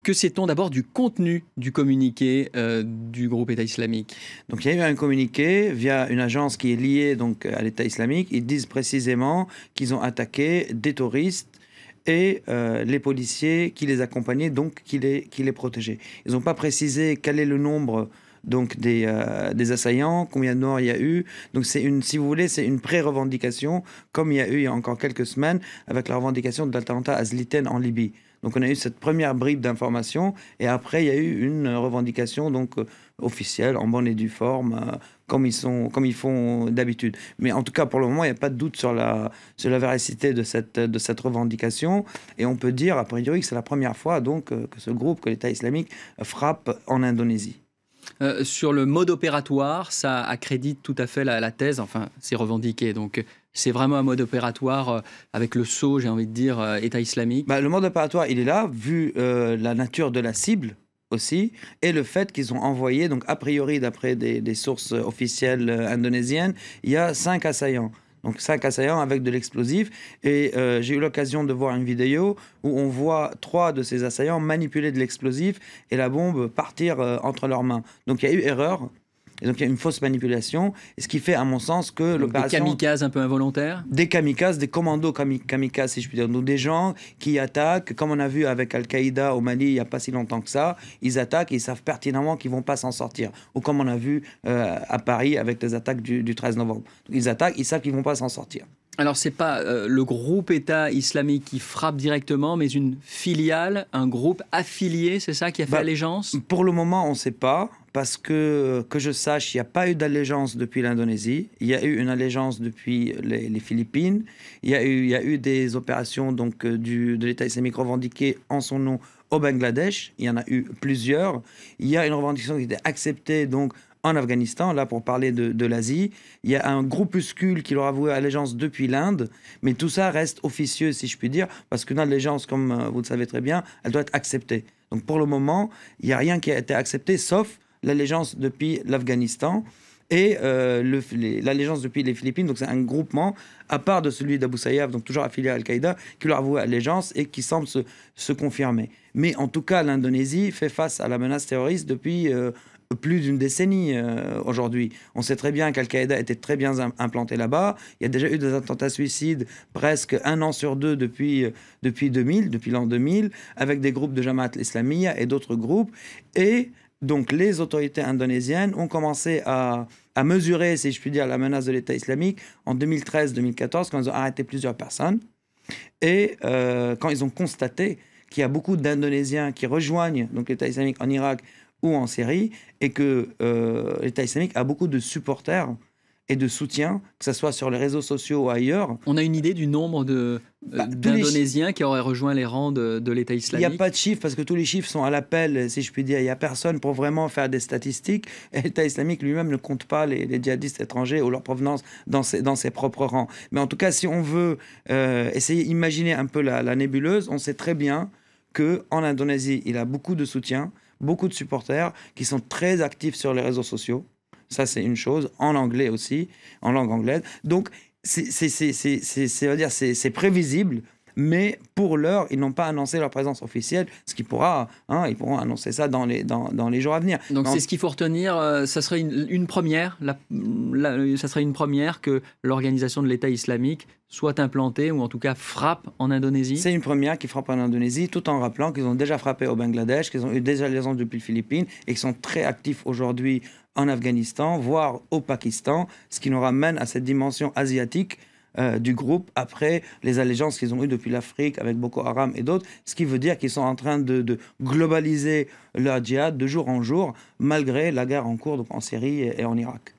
Que sait-on d'abord du contenu du communiqué du groupe État islamique? Donc il y a eu un communiqué via une agence qui est liée donc à l'État islamique. Ils disent précisément qu'ils ont attaqué des touristes et les policiers qui les accompagnaient, donc qui les protégeaient. Ils n'ont pas précisé quel est le nombre donc des assaillants, combien de morts il y a eu. Donc c'est si vous voulez, c'est une pré-revendication, comme il y a eu il y a encore quelques semaines avec la revendication de l'attentat à Zliten en Libye. Donc on a eu cette première bribe d'information et après il y a eu une revendication donc officielle, en bonne et due forme, comme ils font d'habitude. Mais en tout cas pour le moment il n'y a pas de doute sur la véracité de cette revendication et on peut dire a priori que c'est la première fois donc que ce groupe, que l'État islamique frappe en Indonésie. Sur le mode opératoire, ça accrédite tout à fait la thèse, enfin c'est revendiqué, donc c'est vraiment un mode opératoire avec le sceau, j'ai envie de dire, État islamique. Le mode opératoire, il est là, vu la nature de la cible aussi, et le fait qu'ils ont envoyé, donc a priori d'après des sources officielles indonésiennes, il y a 5 assaillants. Donc 5 assaillants avec de l'explosif. Et j'ai eu l'occasion de voir une vidéo où on voit 3 de ces assaillants manipuler de l'explosif et la bombe partir entre leurs mains. Donc il y a eu erreur. Et donc il y a une fausse manipulation. Et ce qui fait, à mon sens, que l'opération... Des kamikazes un peu involontaires? Des kamikazes, des commandos kamikazes, si je puis dire. Donc des gens qui attaquent, comme on a vu avec Al-Qaïda au Mali il n'y a pas si longtemps que ça, ils attaquent et ils savent pertinemment qu'ils ne vont pas s'en sortir. Ou comme on a vu à Paris avec les attaques du 13 novembre. Donc, ils attaquent, ils savent qu'ils ne vont pas s'en sortir. Alors, ce n'est pas le groupe État islamique qui frappe directement, mais une filiale, un groupe affilié, c'est ça qui a fait allégeance? Pour le moment, on ne sait pas, parce que je sache, il n'y a pas eu d'allégeance depuis l'Indonésie. Il y a eu une allégeance depuis les Philippines. Il y a eu des opérations donc, de l'État islamique revendiquées en son nom au Bangladesh. Il y en a eu plusieurs. Il y a une revendication qui était acceptée donc, en Afghanistan, là pour parler de l'Asie. Il y a un groupuscule qui leur a voué allégeance depuis l'Inde, mais tout ça reste officieux, si je puis dire, parce qu'une allégeance, comme vous le savez très bien, elle doit être acceptée. Donc pour le moment, il n'y a rien qui a été accepté, sauf l'allégeance depuis l'Afghanistan et l'allégeance depuis les Philippines. Donc c'est un groupement, à part de celui d'Abu Sayyaf, donc toujours affilié à Al-Qaïda, qui leur a voué allégeance et qui semble se confirmer. Mais en tout cas, l'Indonésie fait face à la menace terroriste depuis... plus d'une décennie aujourd'hui. On sait très bien qu'Al-Qaïda était très bien implanté là-bas. Il y a déjà eu des attentats suicides presque 1 an sur 2 depuis l'an 2000, avec des groupes de Jamaat al-Islamiyya et d'autres groupes. Et donc les autorités indonésiennes ont commencé à mesurer, si je puis dire, la menace de l'État islamique en 2013-2014, quand ils ont arrêté plusieurs personnes. Et quand ils ont constaté qu'il y a beaucoup d'Indonésiens qui rejoignent l'État islamique en Irak ou en Syrie, et que l'État islamique a beaucoup de supporters et de soutien, que ce soit sur les réseaux sociaux ou ailleurs. On a une idée du nombre d'Indonésiens qui auraient rejoint les rangs de l'État islamique? Il n'y a pas de chiffres, parce que tous les chiffres sont à l'appel, si je puis dire. Il n'y a personne pour vraiment faire des statistiques. Et l'État islamique lui-même ne compte pas les djihadistes étrangers ou leur provenance dans ses propres rangs. Mais en tout cas, si on veut essayer d'imaginer un peu la nébuleuse, on sait très bien qu'en Indonésie, il a beaucoup de soutien, beaucoup de supporters qui sont très actifs sur les réseaux sociaux. Ça, c'est une chose. En anglais aussi, en langue anglaise. Donc, c'est prévisible, mais pour l'heure, ils n'ont pas annoncé leur présence officielle, ce qui pourra, ils pourront annoncer ça dans les jours à venir. Donc, c'est ce qu'il faut retenir. Ça serait une première. Ça serait une première que l'organisation de l'État islamique soit implantée, ou en tout cas frappe en Indonésie? C'est une première qui frappe en Indonésie, tout en rappelant qu'ils ont déjà frappé au Bangladesh, qu'ils ont eu des alliances depuis les Philippines et qu'ils sont très actifs aujourd'hui en Afghanistan, voire au Pakistan, ce qui nous ramène à cette dimension asiatique du groupe après les allégeances qu'ils ont eues depuis l'Afrique avec Boko Haram et d'autres, ce qui veut dire qu'ils sont en train de globaliser leur djihad de jour en jour, malgré la guerre en cours donc en Syrie et en Irak.